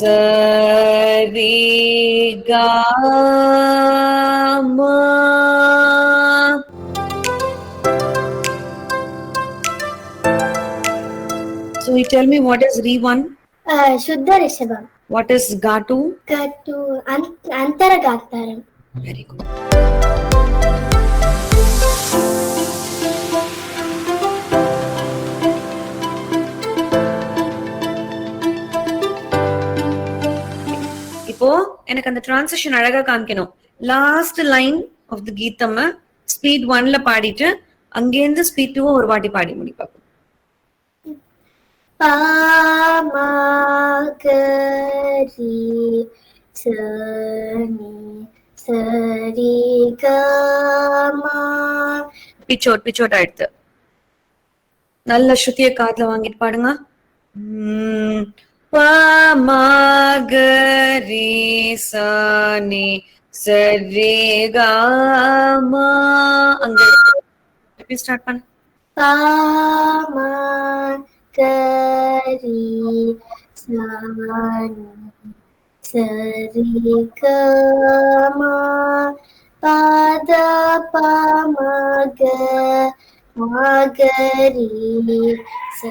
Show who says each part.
Speaker 1: சரி க ம. So you tell me, what is Re 1?
Speaker 2: Shuddha Rishabham.
Speaker 1: What is Ga 2?
Speaker 2: Ga 2 Antaragataram.
Speaker 1: Very good. இப்போ எனக்கு அந்த டிரான்சிஷன் அழகா காமிக்கணும். லாஸ்ட் லைன் ஆஃப் தி கீதம் ஸ்பீட் 1ல பாடிட்டு அங்கேருந்து ஸ்பீட் 2 ஒரு வாட்டி பாடி முடிப்பாங்க.
Speaker 2: பாமகரி சனி சரி கமா.
Speaker 1: பிச்சோட் ஆயிடுத்து. நல்ல ஸ்ருதியை காதுல வாங்கிட்டு பாடுங்க. பாமகரி சனி சரி கமா. அங்க ஸ்டார்ட் பண்ணு.
Speaker 2: பாமகரி சனி சரி கமா. பாத பாமக மகரி ச.